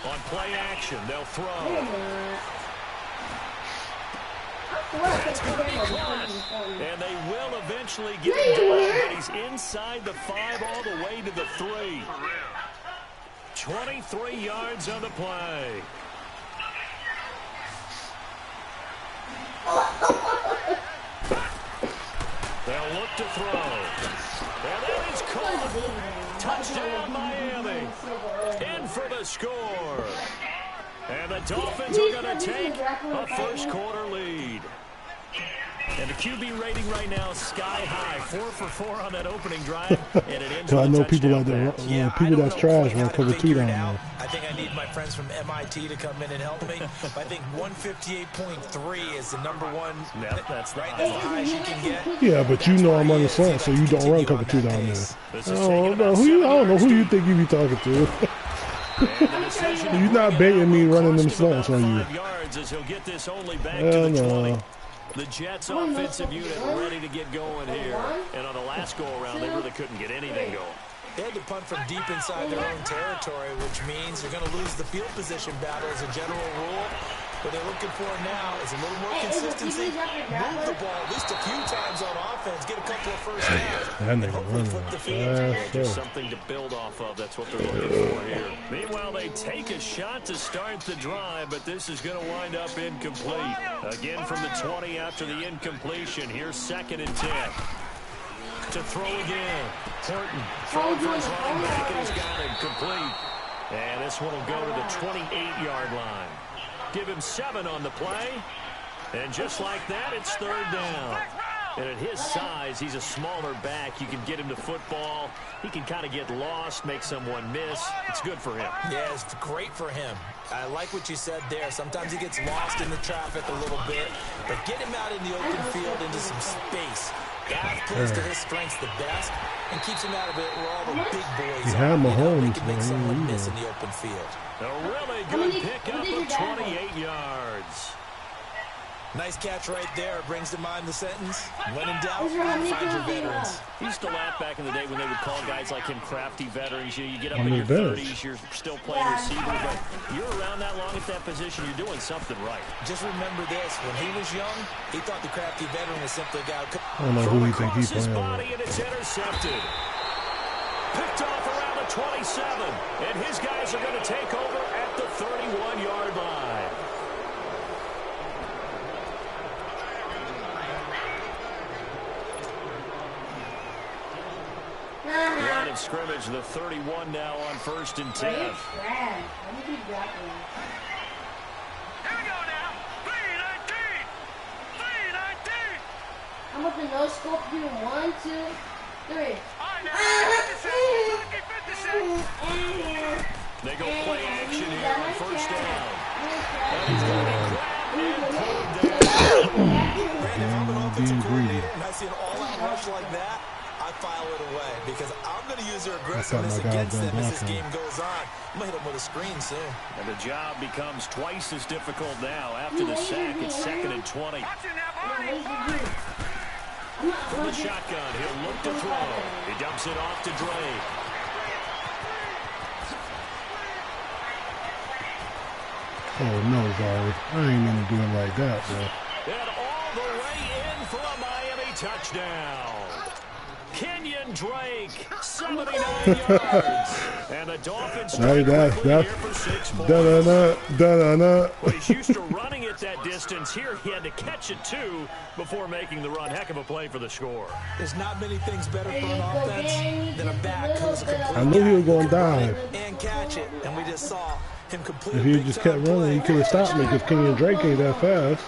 On play action, they'll throw. That's going to be caught. And they will eventually get him down, but he's inside the 5 all the way to the 3. 23 yards on the play. They'll look to throw. And that is caught. Touchdown, Miami. In for the score. And the Dolphins are going to take a first quarter lead. And the QB rating right now is sky high. 4 for 4 on that opening drive. And it ends with I know a people like touchdown that. pass. People that's trash run cover 2 down there. I think I need my friends from MIT to come in and help me. I think 158.3 is the #1. Yep, that's right as high as you can get. Yeah, but you know I'm on the slant, so you don't run cover 2 down there. I don't know who you think you be talking to. You're not baiting me running them slants on you. Hell no. The Jets offensive unit ready to get going here. And on the last go-around, they really couldn't get anything going. They had to punt from deep inside their own territory, which means they're going to lose the field position battle as a general rule. What they're looking for now is a little more consistency. Move the ball at least a few times on offense. Get a couple of first downs. And hopefully flip the field. Just something to build off of. That's what they're looking for here. Meanwhile, they take a shot to start the drive, but this is going to wind up incomplete. Again from the 20 after the incompletion. Here's 2nd and 10. To throw again. Horton throwing for his running back, and he's got it complete. And this one will go to the 28-yard line. Give him 7 on the play. And just like that, it's 3rd down. And at his size, he's a smaller back. You can get him to football. He can kind of get lost, make someone miss. It's good for him. Yeah, it's great for him. I like what you said there. Sometimes he gets lost in the traffic a little bit. But get him out in the open field into some space. That plays to his strengths the best and keeps him out of it where all the big boys are. They can make someone miss in the open field. A really good pickup of 28 yards. Nice catch right there. Brings to mind the sentence, when in doubt, find your veterans. He used to laugh back in the day when they would call guys like him crafty veterans. You get up in your 30s, you're still playing receiver, but you're around that long at that position, you're doing something right. Just remember this, when he was young, he thought the crafty veteran was simply a guy who I don't know who you think he's playing with. And it's intercepted. Picked off around the 27, and his guys are going to take over at the 31-yard line. Line of scrimmage, the 31 now on 1st and 10. Here we go now. 319. 319. I'm up to no scope here. 1, 2, 3. They go play action here on 1st down. And he's going to be grabbed and pulled down. Brandon, if I'm an offensive coordinator and I see an all-out rush like that, I file it away because I'm going to use their aggressiveness against them as this game goes on. I'm going to hit them with a screen soon. And the job becomes twice as difficult now. After the sack, it's 2nd and 20. From the shotgun, he'll look to throw. He dumps it off to Dre. Oh, no, Zari. I ain't going to do it like that, bro. And all the way in for a Miami touchdown. Kenyon Drake, 79 yards. And the Dolphins strike quickly here for 6 points. Da-da-da. Well, he's used to running it that distance. Here he had to catch it, too, before making the run. Heck of a play for the score. There's not many things better for an offense than a back who's a complete I knew he was going to dive. And catch it, and we just saw him complete. If he just kept running, he could have stopped me because Kenyon Drake ain't that fast.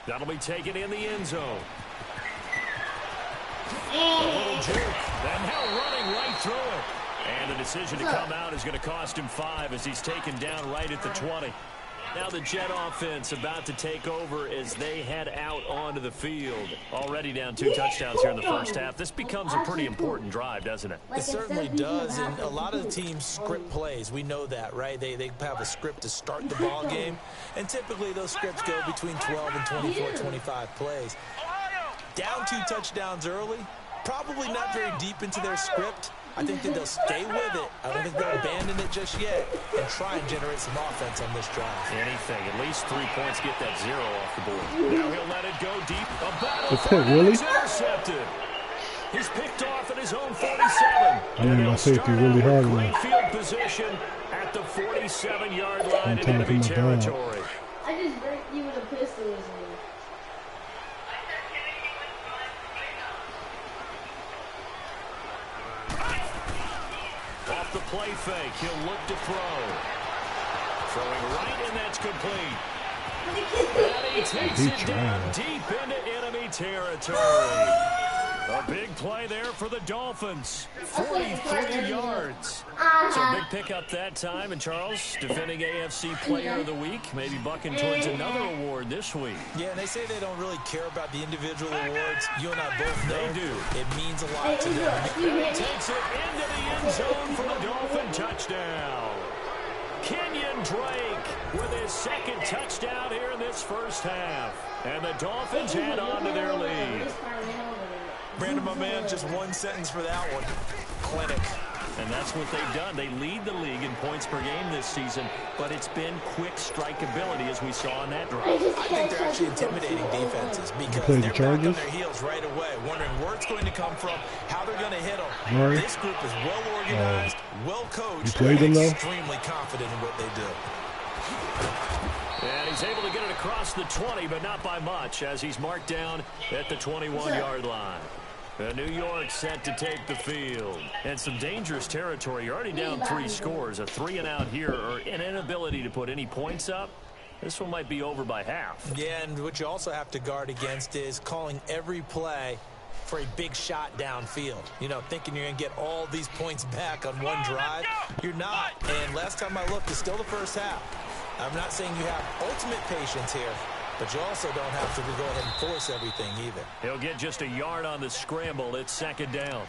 That'll be taken in the end zone. A little juke, and now running right through it. And the decision to come out is going to cost him 5 as he's taken down right at the 20. Now the Jet offense about to take over as they head out onto the field. Already down 2 touchdowns here in the first half. This becomes a pretty important drive, doesn't it? It certainly does, and a lot of the teams script plays. We know that, right? They have a script to start the ball game, and typically those scripts go between 12 and 24, 25 plays. Down 2 touchdowns early, probably not very deep into their script, I think that they'll stay with it. I don't think they'll abandon it just yet and try and generate some offense on this drive. Anything. At least 3 points, get that 0 off the board. Now he'll let it go deep. A battle for it. Really? It's intercepted. He's picked off at his own 47. I need my safety really hard on great field position at the 47-yard line in enemy territory. I just break you with a pistol this week. Off the play fake, he'll look to throw. Throwing right, and that's complete. And he takes it down deep into enemy territory. A big play there for the Dolphins. 43 yards. So a big pickup that time. And Charles, defending AFC Player of the Week, maybe bucking towards another award this week. Yeah, and they say they don't really care about the individual awards. You and I both know They do. It means a lot to them. And takes it into the end zone for the Dolphin touchdown. Kenyon Drake with his second touchdown here in this first half. And the Dolphins add on to their lead. Brandon, my man, just one sentence for that one. Clinic. And that's what they've done. They lead the league in points per game this season, but it's been quick strikeability as we saw in that drive. I think they're actually intimidating defenses because they're back on their heels right away, wondering where it's going to come from, how they're going to hit them. Right. This group is well organized, well coached, and extremely confident in what they do. And he's able to get it across the 20, but not by much, as he's marked down at the 21-yard line. New York set to take the field. And some dangerous territory. You're already down 3 scores. A 3-and-out here, or an inability to put any points up. This one might be over by half. Yeah, and what you also have to guard against is calling every play for a big shot downfield. You know, thinking you're going to get all these points back on one drive. You're not. And last time I looked, it's still the first half. I'm not saying you have ultimate patience here, but you also don't have to go ahead and force everything either. He'll get just a yard on the scramble. It's second down.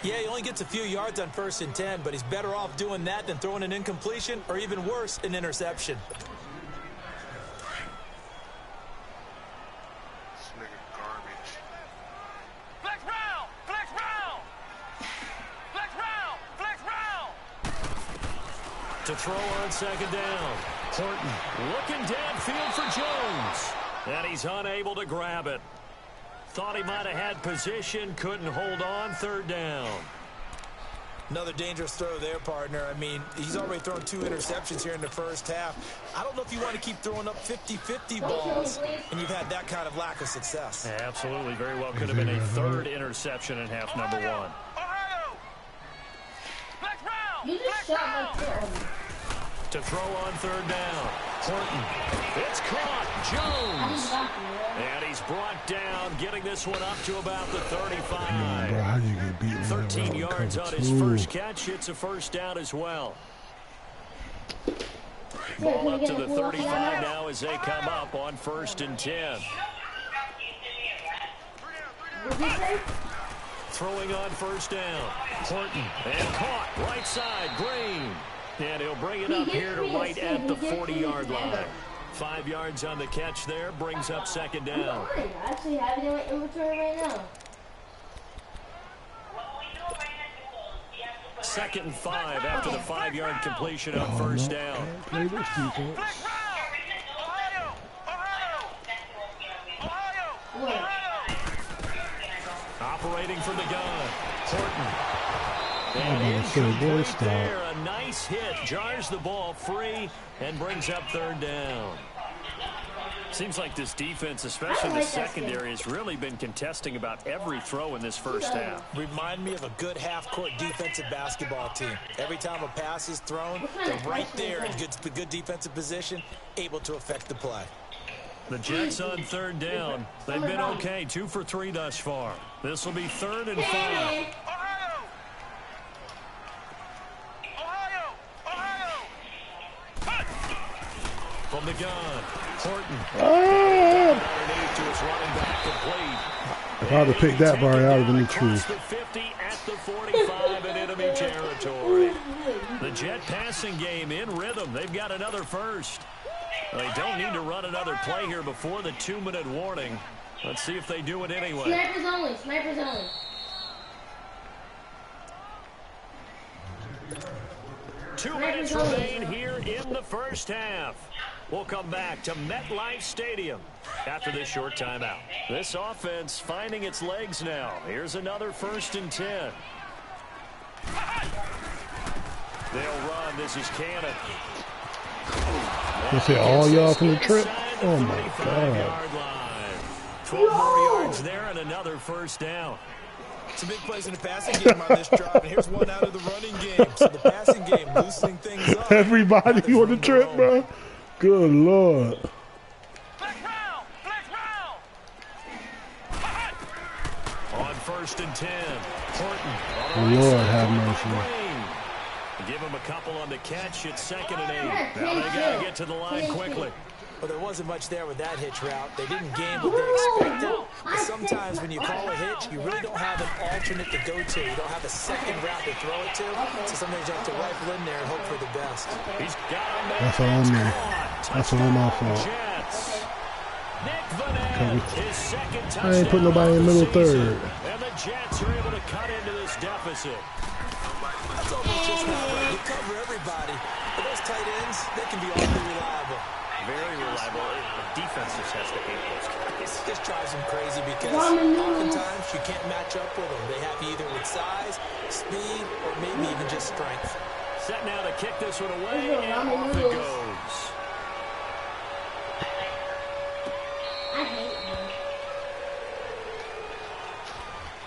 Yeah, he only gets a few yards on 1st and 10, but he's better off doing that than throwing an incompletion or even worse, an interception. This nigga garbage. Flex round! Flex round! Flex round! Flex round! To throw on second down. Horton looking downfield for Jones. And he's unable to grab it. Thought he might have had position, couldn't hold on. 3rd down. Another dangerous throw there, partner. I mean, he's already thrown 2 interceptions here in the first half. I don't know if you want to keep throwing up 50-50 balls, and you've had that kind of lack of success. Absolutely. Very well could have been a 3rd interception in half number 1. Ohio! Flex round! You just shot my foot. To throw on 3rd down. Horton. It's caught. Jones. And he's brought down, getting this one up to about the 35. Bro, how you get beat 13 yards on his first catch. It's a first down as well. Ball up to the 35 now as they come up on 1st and 10. Throwing on 1st down. Horton. And caught. Right side. Green. And he'll bring it up here to right at the 40-yard line. 5 yards on the catch there. Brings up 2nd down. I actually have it in my inventory right now. 2nd and 5 after the 5-yard completion on 1st down. Play this defense. Flex round! Ohio! Ohio! Ohio! Operating from the gun. Horton. And Stop. there, a nice hit. Jars the ball free and brings up 3rd down. Seems like this defense, especially the secondary, has really been contesting about every throw in this first half. Remind me of a good half-court defensive basketball team. Every time a pass is thrown, they're right there in good defensive position, able to affect the play. The Jets on 3rd down. They've been okay, 2 for 3 thus far. This will be 3rd and 5. Ohio! Ohio! Ohio! From the gun, Horton. Ah! To his running back, complete. If I would have picked that bar out of the tree. Across the 50 at the 45 in enemy territory. The Jet passing game in rhythm. They've got another first. They don't need to run another play here before the 2-minute warning. Let's see if they do it anyway. Snipers only. Snipers only. 2 minutes remain here in the first half. We'll come back to MetLife Stadium after this short timeout. This offense finding its legs now. Here's another 1st and 10. They'll run. This is Cannon. They say all y'all from the trip? Oh, my God. 12 more yards there and another 1st down. It's a big place in the passing game on this drive, and here's one out of the running game. So the passing game loosening things up. Everybody on the trip, bro. Good Lord. Flex round! Flex round! On 1st and 10. Horton. Lord have mercy. Give him a couple on the catch. It's 2nd and 8. Now they got to get to the line quickly. Well, there wasn't much there with that hitch route. They didn't gain what they expected. But sometimes when you call a hitch, you really don't have an alternate to go to. You don't have a second route to throw it to. So sometimes you have to rifle in there and hope for the best. He's got him there. That's all on me. That's all my fault. Nick Vanette, his 2nd touchdown. I ain't put nobody in the middle third. And the Jets are able to cut into this deficit. That's almost just not right. You cover everybody. But those tight ends, they can be awfully reliable. Very reliable. Defense just has to hate those guys. It just drives them crazy because oftentimes you can't match up with them. They have you either with size, speed, or maybe even just strength. Set now to kick this one away, and off it goes. I hate him.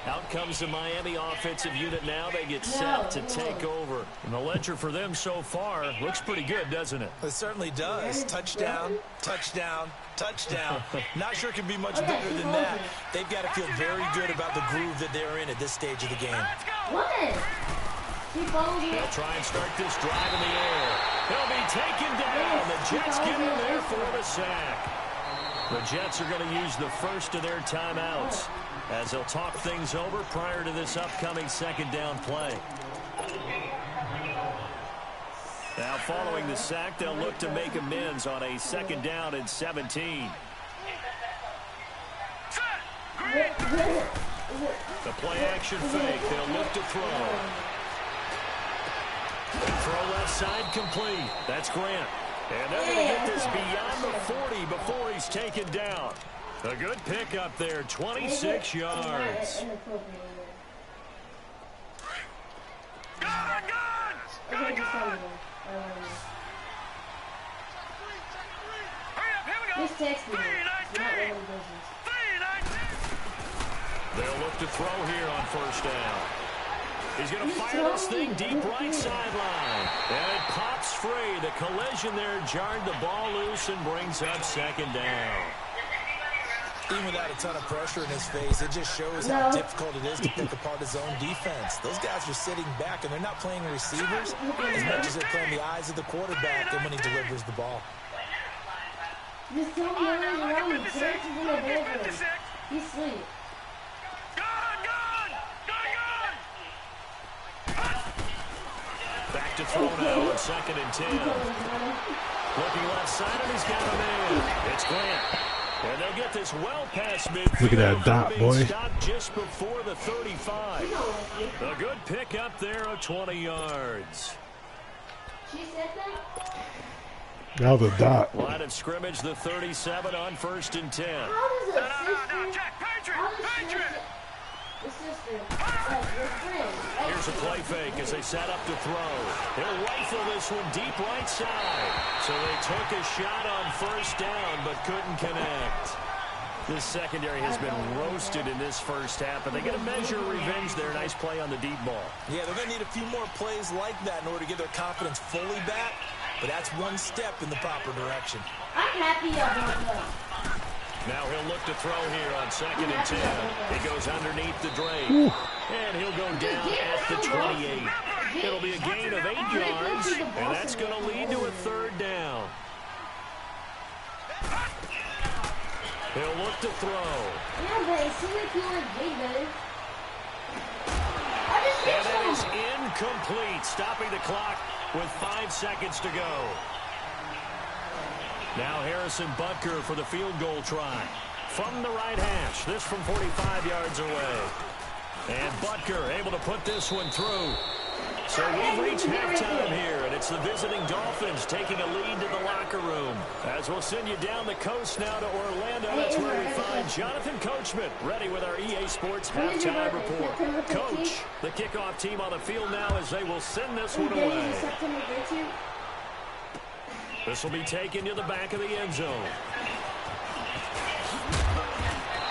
Out comes the Miami offensive unit now. They get set to take over. And the ledger for them so far looks pretty good, doesn't it? It certainly does. Touchdown, touchdown, touchdown. Not sure it can be much better than that. They've got to feel very good about the groove that they're in at this stage of the game. What? They'll try and start this drive in the air. He'll be taken down. The Jets get in there for the sack. The Jets are going to use the first of their timeouts as they'll talk things over prior to this upcoming 2nd down play. Now following the sack, they'll look to make amends on a 2nd down and 17. The play action fake. They'll look to throw. Throw left side complete. That's Grant. And they're going to get this beyond the 40 before he's taken down. A good pickup there, 26 yards. Just text me. They'll look to throw here on 1st down. He's going to fire this thing deep right sideline. And it pops free. The collision there jarred the ball loose and brings up 2nd down. Even without a ton of pressure in his face, it just shows how difficult it is to pick apart his own defense. Those guys are sitting back, and they're not playing receivers as much as they're playing the eyes of the quarterback and when he delivers the ball. Just tell me around me. Search is in the bedroom. He's asleep. Back to throw now on 2nd and 10. Looking left side, and he's got him in. It's Grant. And they'll get this well past midfield. Look at that dot, boy. Stopped just before the 35. A good pickup there of 20 yards. She said that? That was a dot. Line of scrimmage, the 37 on 1st and 10. How does a sister... How does she... The sister... your friend... Here's a play fake as they set up to throw. They'll rifle this one deep right side. So they took a shot on 1st down, but couldn't connect. This secondary has been roasted in this first half, and they get a measure of revenge there. Nice play on the deep ball. Yeah, they're going to need a few more plays like that in order to get their confidence fully back, but that's one step in the proper direction. I'm happy about that. Now he'll look to throw here on 2nd and 10. He goes underneath the drape, and he'll go down at the 28. It'll be a gain of 8 yards, and that's going to lead to a 3rd down. He'll look to throw. Yeah, but it seems like you were big, better. And that is incomplete, stopping the clock with 5 seconds to go. Now Harrison Butker for the field goal try. From the right hash, this from 45 yards away. And Butker able to put this one through. So we've reached halftime here, and it's the visiting Dolphins taking a lead to the locker room. As we'll send you down the coast now to Orlando, that's where we find Jonathan Coachman, ready with our EA Sports halftime report. Coach, the kickoff team on the field now as they will send this one away. This will be taken to the back of the end zone.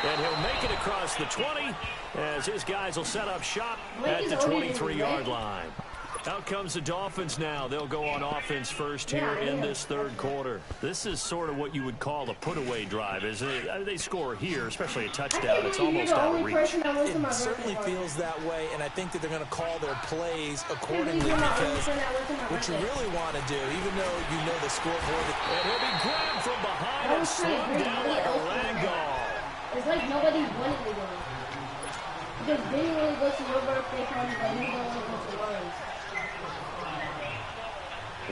And he'll make it across the 20 as his guys will set up shop at the 23-yard line. Out comes the Dolphins now. They'll go on offense first here in this third quarter. This is sort of what you would call a put-away drive, isn't it? They score here, especially a touchdown. It's almost out of reach. It certainly feels that way, and I think that they're going to call their plays accordingly because what you really want to do, even though you know the scoreboard, and he'll be grabbed from behind and slung down like a rag doll. It's like nobody wanted to go. Because Benny really goes to your birthday party, but he don't want to go to Lions.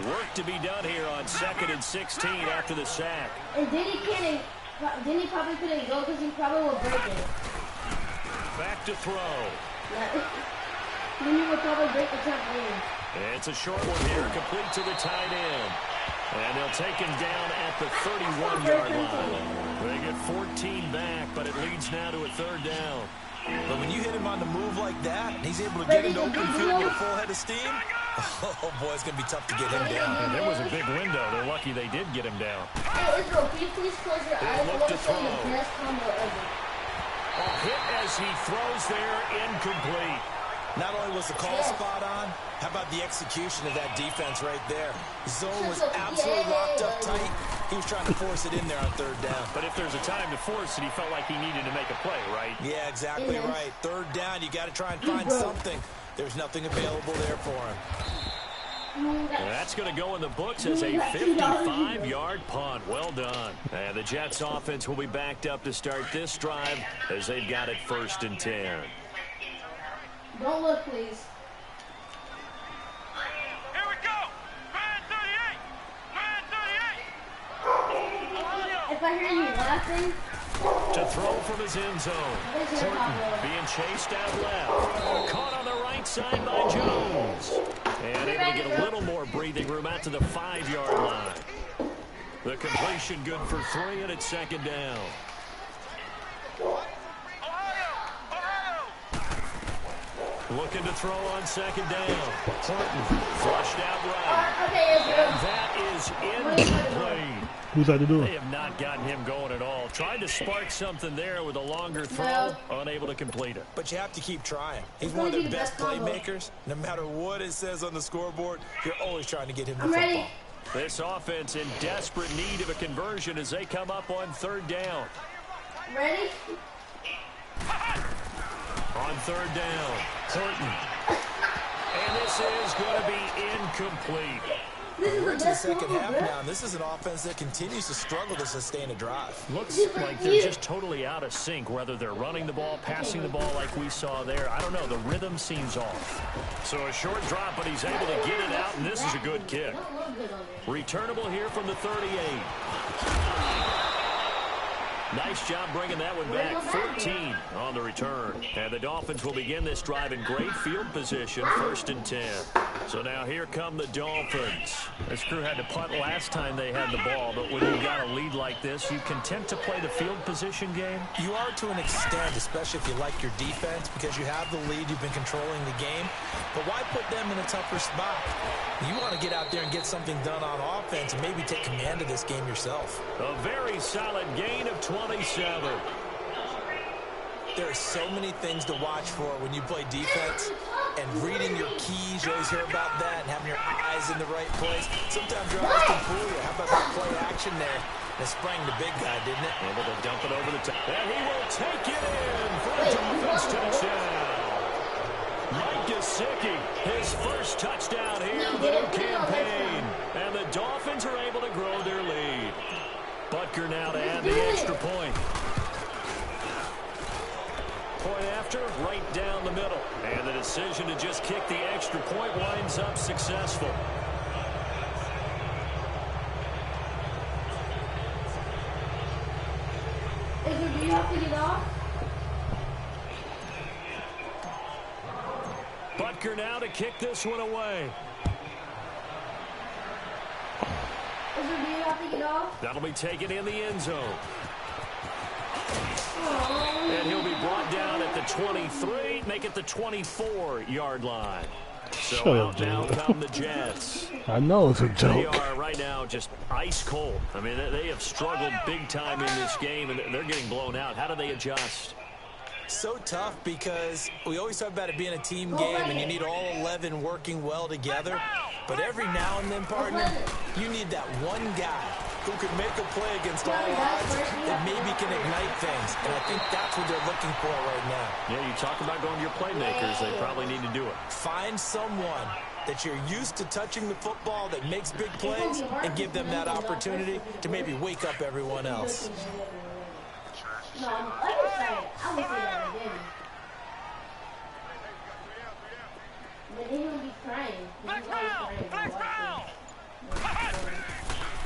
Work to be done here on 2nd and 16 after the sack. And Denny probably couldn't go because he probably will break it. Back to throw. Yeah. Denny will probably break the trampoline. It's a short one here, complete to the tight end. And they'll take him down at the 31-yard line. They get 14 back, but it leads now to a third down. But when you hit him on the move like that, and he's able to get into open field with a full head of steam, oh boy, it's going to be tough to get him down. And there was a big window. They're lucky they did get him down. Hey, Israel, can you please close your eyes? I want to show you the best combo ever. A hit as he throws there, incomplete. Not only was the call spot on, how about the execution of that defense right there? The zone was absolutely locked up tight. He was trying to force it in there on third down. But if there's a time to force it, he felt like he needed to make a play, right? Yeah, exactly right. Third down, you got to try and find something. There's nothing available there for him. That's going to go in the books as a 55-yard punt. Well done. And the Jets offense will be backed up to start this drive as they've got it 1st and 10. Don't look, please. Here we go. Man 38. Man 38. If I hear you laughing, to throw from his end zone. Horton being chased out left. Caught on the right side by Jones. And able to get a little more breathing room out to the 5-yard line. The completion good for 3, and it's 2nd down. Looking to throw on 2nd down. Horton flushed out right. And that is incomplete. Who's that to do? They have not gotten him going at all. Tried to spark something there with a longer throw. Unable to complete it. But you have to keep trying. He's one of their best playmakers. No matter what it says on the scoreboard, you're always trying to get him the football. This offense in desperate need of a conversion as they come up on 3rd down. ready? On 3rd down, Horton. And this is going to be incomplete. We're into the second half now, and this is an offense that continues to struggle to sustain a drive. Looks like they're just totally out of sync, whether they're running the ball, passing the ball like we saw there. I don't know. The rhythm seems off. So a short drop, but he's able to get it out, and this is a good kick. Returnable here from the 38. Nice job bringing that one back. 14 on the return. And the Dolphins will begin this drive in great field position, 1st and 10. So now here come the Dolphins. This crew had to punt last time they had the ball, but when you've got a lead like this, you content to play the field position game? You are to an extent, especially if you like your defense, because you have the lead, you've been controlling the game. But why put them in a tougher spot? You want to get out there and get something done on offense and maybe take command of this game yourself. A very solid gain of 27. There are so many things to watch for when you play defense, and reading your keys, you always hear about that, and having your eyes in the right place. Sometimes your eyes can fool you. How about that play action there? It sprang the big guy, didn't it? Able to dump it over the top. And he will take it in for a Dolphins touchdown. Mike Gesicki, his first touchdown here of the new campaign. And the Dolphins are able to grow their lead. Butker now to add the extra point. Point after, right down the middle. And the decision to just kick the extra point winds up successful. Do you have to get off? Butker now to kick this one away. That'll be taken in the end zone. And he'll be brought down at the 23, make it the 24-yard line. So out now come the Jets. I know it's a joke. They are right now just ice cold. I mean, they have struggled big time in this game, and they're getting blown out. How do they adjust? So tough because we always talk about it being a team game and you need all 11 working well together. But every now and then, partner, you need that one guy who can make a play against all odds that maybe can ignite things. And I think that's what they're looking for right now. Yeah, you talk about going to your playmakers. They probably need to do it. Find someone that you're used to touching the football that makes big plays and give them that opportunity to maybe wake up everyone else. No, I'm excited. I would say that I didn't. But then he'll be crying.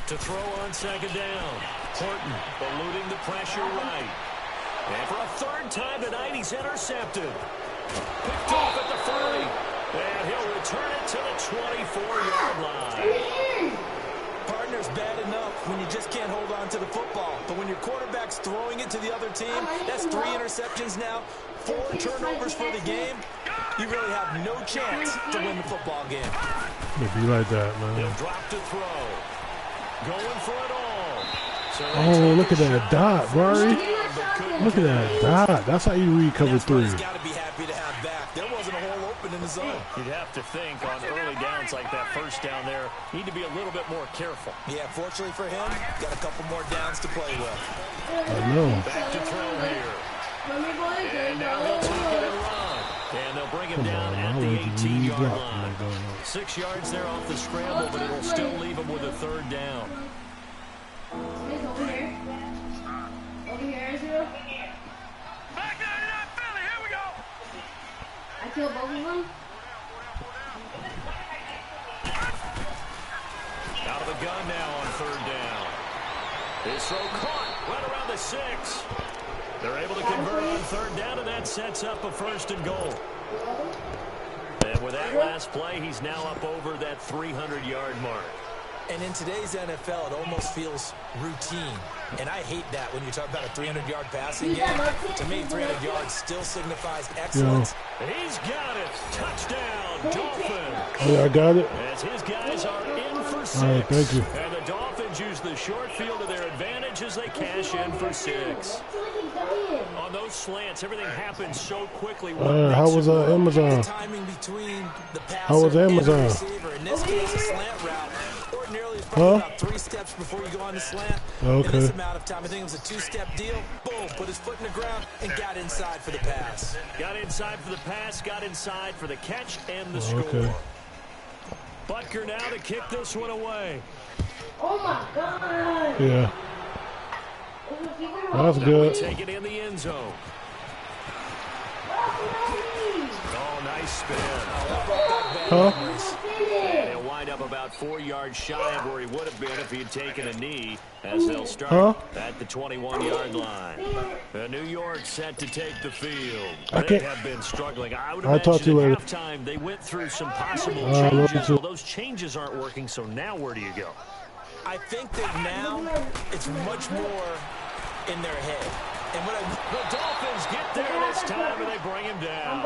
To throw on second down. Horton eluding the pressure right. And for a third time tonight, he's intercepted. Picked off at the 30. And he'll return it to the 24-yard line. Partner's bad enough when you just can't hold on to the football. But when your quarterback's throwing it to the other team, that's 3 interceptions now, 4 turnovers for the game. You really have no chance to win the football game. It'd be like that, man. He'll drop to throw. Going for it all. So oh, look at that dot, Barry. Look at that dot. That's how you read cover 3. He's got to be happy to have back. There wasn't a hole open in the zone. You'd have to think on early downs like that first down there, need to be a little bit more careful. Yeah, fortunately for him, got a couple more downs to play with. I know. Back to throw here. And now he'll take it and run. And they'll bring him down at the 18-yard line. 6 yards there off the scramble, but it'll still leave him with a third down. Over here. Over here, Israel. Back 99 Philly, here we go. I killed both of them. Out of the gun now on third down. His throw caught right around the 6. They're able to convert on third down, and that sets up a first and goal. And with that last play, he's now up over that 300-yard mark. And in today's NFL, it almost feels routine. And I hate that when you talk about a 300-yard passing game. To me, 300 yards still signifies excellence. He's got it. Touchdown, Dolphins. Oh, yeah, I got it. As his guys are in for 6. All right, thank you. And the Dolphins use the short field to their advantage as they cash in for 6. On those slants, everything happens so quickly. How was Amazon? The timing between the passer How was Amazon? and the receiver. In this case, a slant route. Ordinarily, it's probably about 3 steps before you go on the slant. Okay. In this amount of time, I think it was a 2-step deal. Boom, put his foot in the ground and got inside for the pass. Got inside for the pass, got inside for the catch and the score. Okay. Butker now to kick this one away. Oh my God. Yeah. That's good. Take it in the end zone. Oh, nice spin. Huh? And he'll wind up about 4 yards shy of where he would have been if he had taken a knee, as they'll start at the 21-yard line. New York set to take the field. They have been struggling. I would imagine at halftime they went through some possible changes. Well, those changes aren't working, so now where do you go? I think that now it's much more in their head. And the Dolphins get there this time, and they bring him down.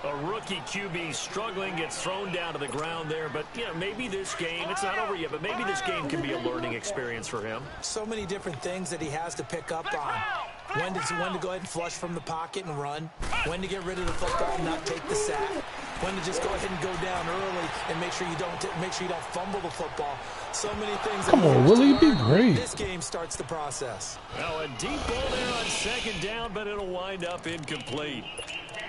A rookie QB struggling, gets thrown down to the ground there. But, you know, maybe this game, it's not over yet, but maybe this game can be a learning experience for him. So many different things that he has to pick up on. When to go ahead and flush from the pocket and run. When to get rid of the football and not take the sack. When to just go ahead and go down early and make sure you don't fumble the football. So many things. Come on, Willie, be great. This game starts the process. Now a deep ball there on second down, but it'll wind up incomplete.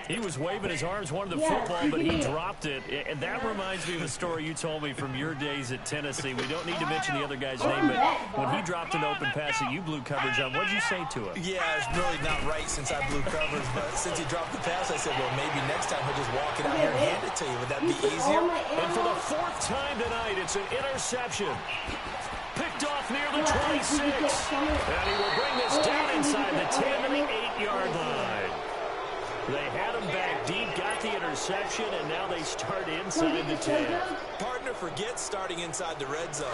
He was waving his arms, wanted the football, but he dropped it. And that reminds me of a story you told me from your days at Tennessee. We don't need to mention the other guy's name, but when he dropped an open pass that you blew coverage on, what did you say to him? Yeah, it's really not right since I blew coverage, but since he dropped the pass, I said, well, maybe next time he'll just walk it out here and hand it to you. Would that be easier? And for the 4th time tonight, it's an interception. Picked off near the 26. And he will bring this down inside the 10 and the 8-yard line. They had him back deep, got the interception, and now they start inside the 10. Partner forgets starting inside the red zone.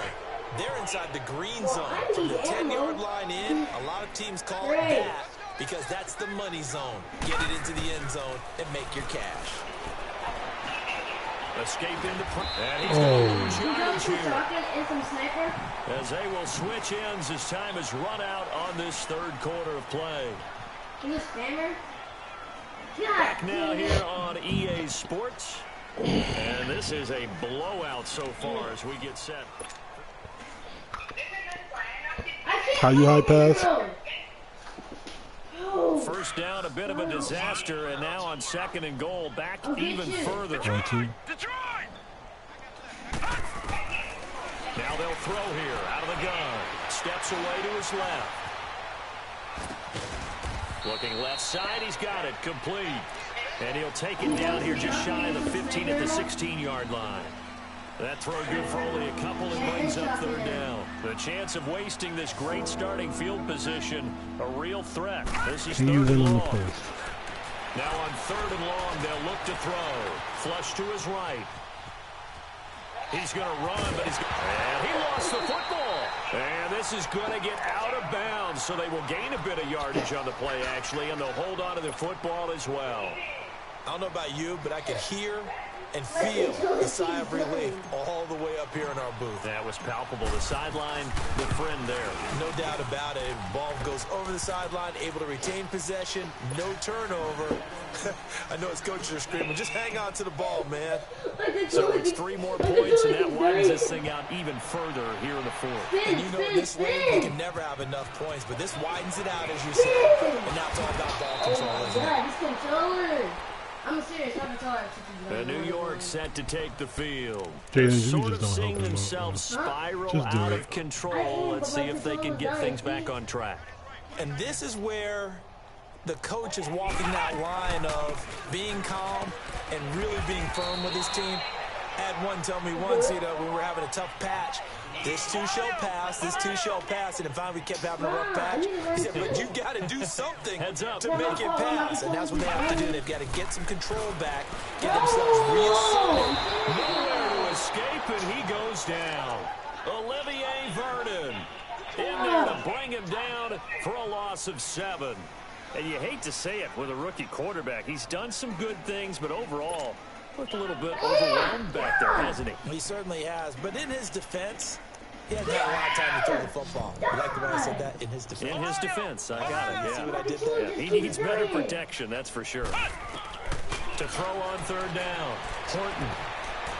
They're inside the green zone. From the 10-yard line in, a lot of teams call it that because that's the money zone. Get it into the end zone and make your cash. Escape into front. And he's going to lose yardage here. And some sniper. As they will switch ends as time is run out on this third quarter of play. You spammer? Back now here on EA Sports. And this is a blowout so far as we get set. How you high pass? First down, a bit of a disaster, and now on 2nd and goal, back even further. Detroit. Now they'll throw here, out of the gun. Steps away to his left. Looking left side, he's got it, complete. And he'll take it down here just shy of the 15 at the 16-yard line. That throw good for only a couple and brings up 3rd down. The chance of wasting this great starting field position, a real threat. This is 3rd and long. Now on 3rd and long, they'll look to throw. Flush to his right. He's going to run, but and he lost the football. And this is going to get out of bounds, so they will gain a bit of yardage on the play, actually, and they'll hold on to the football as well. I don't know about you, but I could hear and feel the sigh of relief all the way up here in our booth. That was palpable. The sideline, the friend there. No doubt about it. Ball goes over the sideline, able to retain possession, no turnover. I know his coaches are screaming, just hang on to the ball, man. So it's 3 more points, and that widens this thing out even further here in the 4th. And you know, in this league, you can never have enough points, but this widens it out, as you said. And now it's all about ball control, isn't it? This controller. I'm serious. I'm sorry. New York set to take the field. They're sort of seeing themselves spiral out of control. Let's see if they can get things back on track. And this is where the coach is walking that line of being calm and really being firm with his team. Had one tell me once, you know, when we were having a tough patch, this too shall pass, this too shall pass, and finally we kept having a rough patch. He said, but you got to do something to make it pass, and that's what they have to do. They've got to get some control back, get themselves reasserted. Nowhere to escape, and he goes down. Olivier Vernon in there to bring him down for a loss of 7. And you hate to say it with a rookie quarterback. He's done some good things, but overall, looked a little bit overwhelmed back there, hasn't he? He certainly has. But in his defense, he hadn't had a lot of time to throw the football. You like the way I said that? In his defense. In his defense, I got it, yeah. See what I did there? Yeah, he needs better protection, that's for sure. To throw on 3rd down, Horton.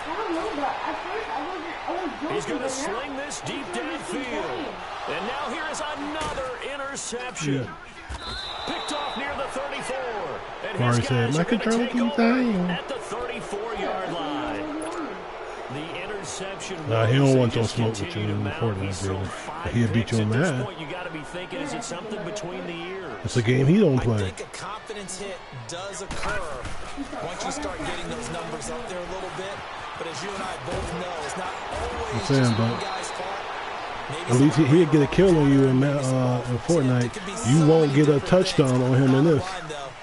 I don't know, but at first I wasn't He's going to sling this deep downfield. And now here is another interception. Picked off near the 34. And his guys are going to take over at the 34-yard line. The interception. He don't want to smoke with you in the quarterback, really. He'll beat you in that. At this point, you got to be thinking, is it something between the ears? It's a game he don't play. I think a confidence hit does occur once you start getting those numbers up there a little bit. But as you and I both know, it's not always just one guy's fault. At least he'll get a kill on you in Fortnite. You won't get a touchdown on him in this.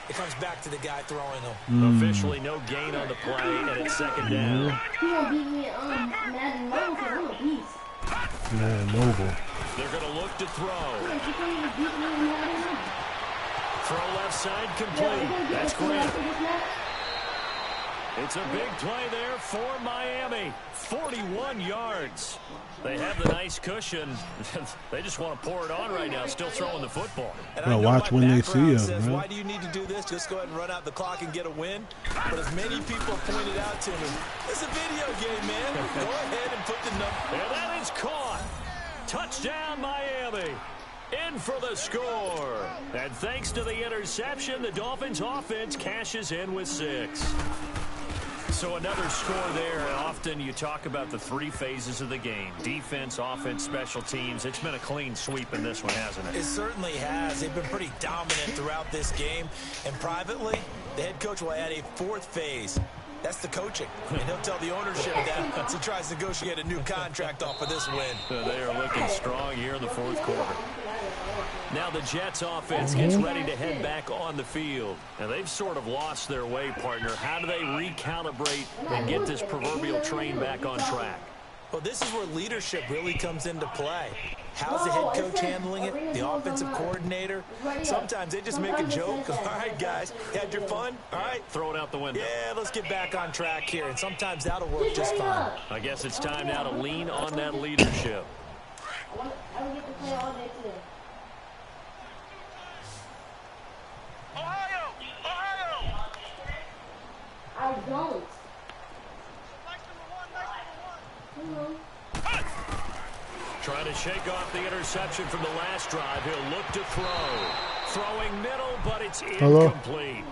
It comes back to the guy throwing them. Officially no gain on the play, and it's 2nd down. He won't beat me on Madden Mobile because I'm a beast. Man, Mobile. They're going to look to throw. He can't even beat me on Madden Mobile. Throw left side complete. That's great. It's a big play there for Miami. 41 yards. They have the nice cushion. They just want to pour it on right now, still throwing the football. Well, watch when they see us, says, man. why do you need to do this? Just go ahead and run out the clock and get a win. But as many people pointed out to me, it's a video game, man. Go ahead and put the number. And that is caught. Touchdown, Miami. In for the score. And thanks to the interception, the Dolphins offense cashes in with 6. So another score there. Often you talk about the 3 phases of the game. Defense, offense, special teams. It's been a clean sweep in this one, hasn't it? It certainly has. They've been pretty dominant throughout this game. And privately, the head coach will add a 4th phase. That's the coaching. And he'll tell the ownership that as he tries to negotiate a new contract off of this win. They are looking strong here in the 4th quarter. Now the Jets offense gets ready to head back on the field. And they've sort of lost their way, partner. How do they recalibrate and get this proverbial train back on track? Well, this is where leadership really comes into play. How's the head coach handling it? The offensive coordinator? Sometimes they just make a joke. All right, guys, you had your fun? All right. Throw it out the window. Yeah, let's get back on track here. And sometimes that'll work just fine. I guess it's time now to lean on that leadership. I don't get to play all day today. Ohio! Ohio! I don't. Trying to shake off the interception from the last drive. He'll look to throw. Throwing middle, but it's incomplete.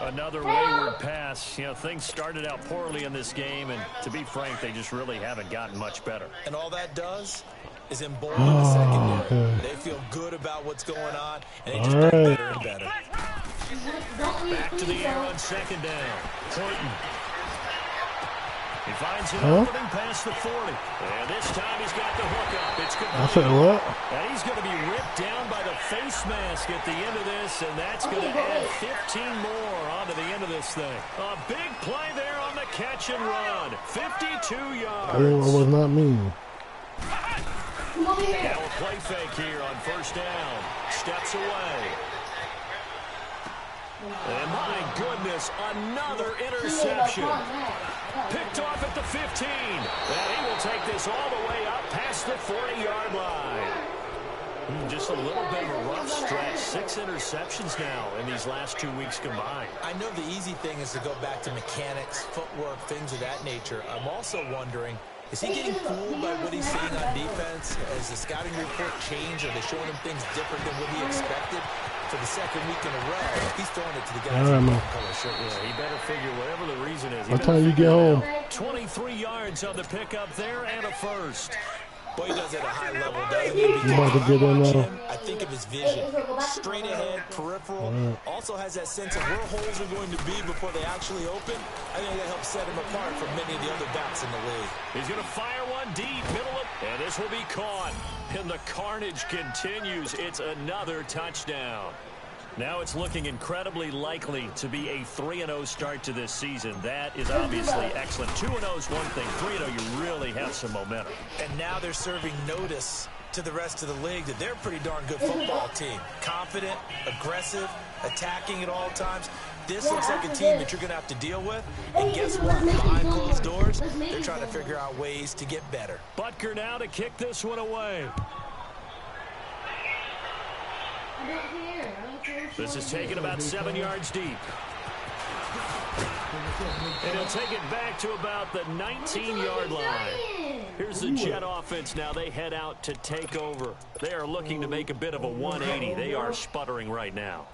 Another wayward pass. You know, things started out poorly in this game, and to be frank, they just really haven't gotten much better. And all that does is embolden the secondary. They feel good about what's going on, and they just get better and better. Back to the air on second down. Horton. He finds an opening past the 40. And this time he's got the hook up. It's complete. I said what? And he's going to be ripped down by the face mask at the end of this, and that's going to add 15 more onto the end of this thing. A big play there on the catch and run. 52 yards. That was not me. Now a play fake here on first down. Steps away. And my goodness, another interception. Picked off at the 15. And he will take this all the way up past the 40-yard line. Just a little bit of a rough stretch. 6 interceptions now in these last 2 weeks combined. I know the easy thing is to go back to mechanics, footwork, things of that nature. I'm also wondering, is he getting fooled by what he's seeing on defense? Has the scouting report changed? Are they showing him things different than what he expected? For the second week in a row, he's throwing it to the guys in the color shirts. Yeah, he better figure whatever the reason is. What time you get home? 23 yards on the pickup there and a first. Boy, he does it at a high level, doesn't he? You about to get in there? I think of his vision. Straight ahead, peripheral. Also has that sense of where holes are going to be before they actually open. I think that helps set him apart from many of the other backs in the league. He's going to fire one deep, middle of, and this will be caught. And the carnage continues. It's another touchdown. Now it's looking incredibly likely to be a 3-0 start to this season. That is obviously excellent. 2-0 is one thing. 3-0, you really have some momentum. And now they're serving notice to the rest of the league that they're a pretty darn good football team. Confident, aggressive, attacking at all times. This looks like a team that you're going to have to deal with. And guess what? Behind closed doors, they're trying to figure out ways to get better. Butker now to kick this one away. This is taken about 7 yards deep. And he'll take it back to about the 19-yard line. Here's the Jet offense now. They head out to take over. They are looking to make a bit of a 180. They are sputtering right now.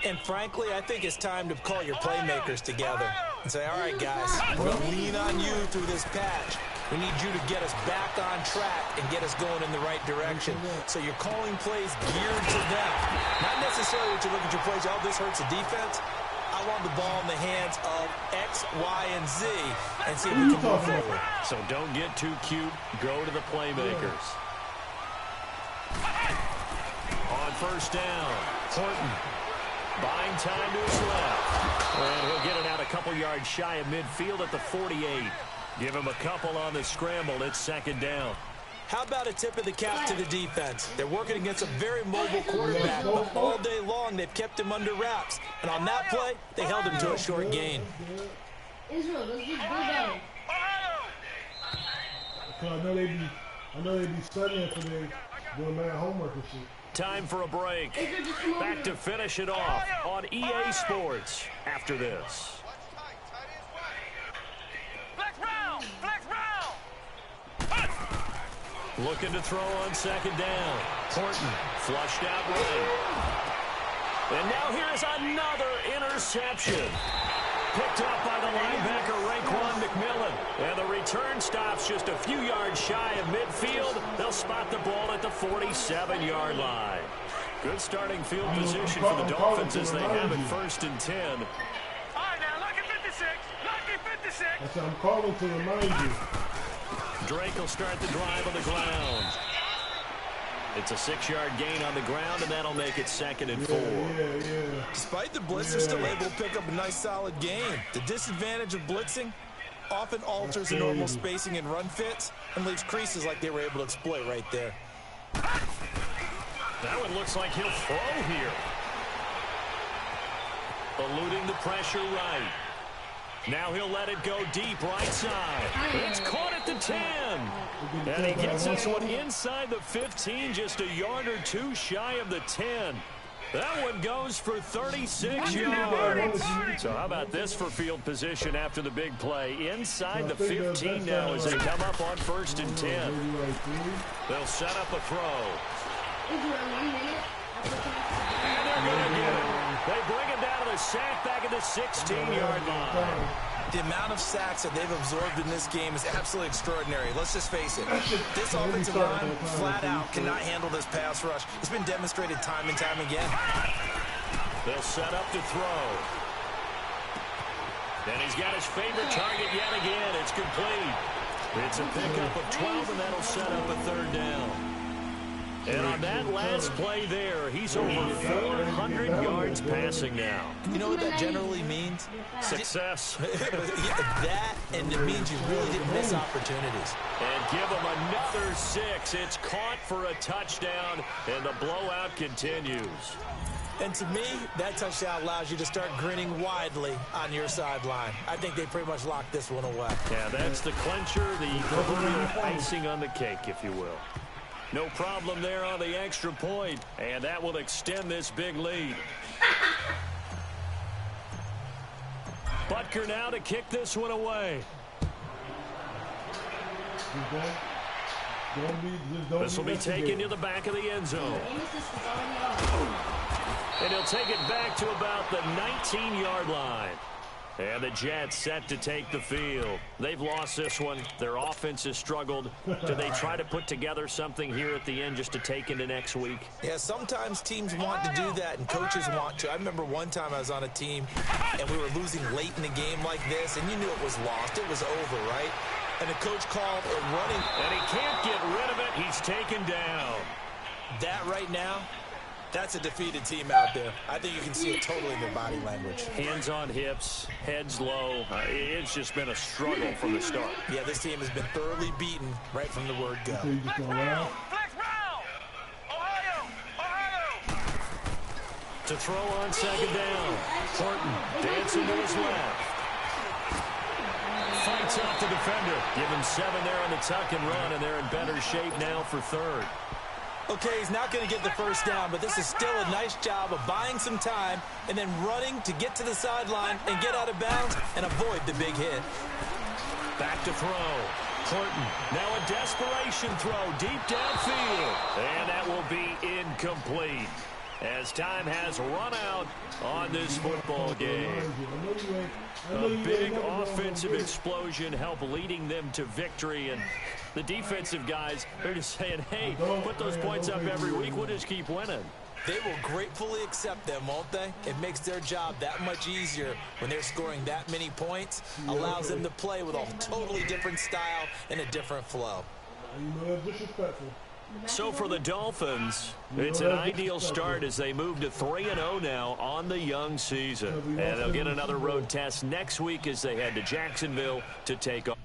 And frankly, I think it's time to call your playmakers together and say, all right, guys, we're going to lean on you through this patch. We need you to get us back on track and get us going in the right direction. So you're calling plays geared to them. Not necessarily that you look at your plays, oh, this hurts the defense. I want the ball in the hands of X, Y, and Z and see if we can move forward. So don't get too cute. Go to the playmakers. On first down, Horton buying time to his left. And he'll get it out a couple yards shy of midfield at the 48. Give him a couple on the scramble. It's second down. How about a tip of the cap to the defense? They're working against a very mobile quarterback, but all day long they've kept him under wraps. And on that play, they held him to a short gain. Israel, let's just go down. I know they be studying for their doing their homework and shit. Time for a break. Back to finish it off on EA Sports after this. Looking to throw on second down. Horton flushed out right. And now here's another interception. Picked up by the linebacker, Raekwon McMillan. And the return stops just a few yards shy of midfield. They'll spot the ball at the 47-yard line. Good starting field position for the Dolphins as they have it 1st and 10. All right, now, lucky 56. Lucky 56. That's what I'm calling to remind you. Drake will start the drive on the ground. It's a 6-yard gain on the ground, and that'll make it 2nd and 4. Despite the blitz, they're still able to pick up a nice, solid gain. The disadvantage of blitzing often alters the normal spacing and run fits and leaves creases like they were able to exploit right there. That one looks like he'll throw here. Eluding the pressure right. Now he'll let it go deep right side. It's caught at the 10. And he gets this one inside the 15, just a yard or two shy of the 10. That one goes for 36 yards. So how about this for field position after the big play? Inside the 15 now as they come up on 1st and 10. They'll set up a throw. And they're going to get it. They bring him down to the sack back at the 16-yard line. The amount of sacks that they've absorbed in this game is absolutely extraordinary. Let's just face it. This offensive line, flat out, cannot handle this pass rush. It's been demonstrated time and time again. They'll set up to throw. And he's got his favorite target yet again. It's complete. It's a pickup of 12, and that'll set up a 3rd down. And on that last play there, he's over 400 yards passing now. You know what that generally means? Success. That, and it means you really didn't miss opportunities. And give him another 6. It's caught for a touchdown, and the blowout continues. And to me, that touchdown allows you to start grinning widely on your sideline. I think they pretty much locked this one away. Yeah, that's the clincher, the proverbial icing on the cake, if you will. No problem there on the extra point, and that will extend this big lead. Butker now to kick this one away. This will be taken to the back of the end zone. And he'll take it back to about the 19-yard line. And the Jets set to take the field. They've lost this one. Their offense has struggled. Do they try to put together something here at the end just to take into next week? Yeah, sometimes teams want to do that and coaches want to. I remember one time I was on a team and we were losing late in the game like this, and you knew it was lost. It was over, right? And the coach called a running. And he can't get rid of it. He's taken down. That right now, that's a defeated team out there. I think you can see it totally in their body language. Hands on hips, heads low. It's just been a struggle from the start. Yeah, this team has been thoroughly beaten right from the word go. Flex round! Ohio! To throw on 2nd down. Horton dancing to his left. Fights off the defender. Give him 7 there on the tuck and run, and they're in better shape now for 3rd. Okay, he's not going to get the first down, but this is still a nice job of buying some time and then running to get to the sideline and get out of bounds and avoid the big hit. Back to throw. Horton, now a desperation throw deep downfield. And that will be incomplete as time has run out on this football game. A big offensive explosion helped leading them to victory, and the defensive guys are just saying, hey, put those points up every week, we'll just keep winning. They will gratefully accept them, won't they? It makes their job that much easier when they're scoring that many points. Allows them to play with a totally different style and a different flow. So for the Dolphins, it's an ideal start as they move to 3-0 now on the young season. And they'll get another road test next week as they head to Jacksonville to take on.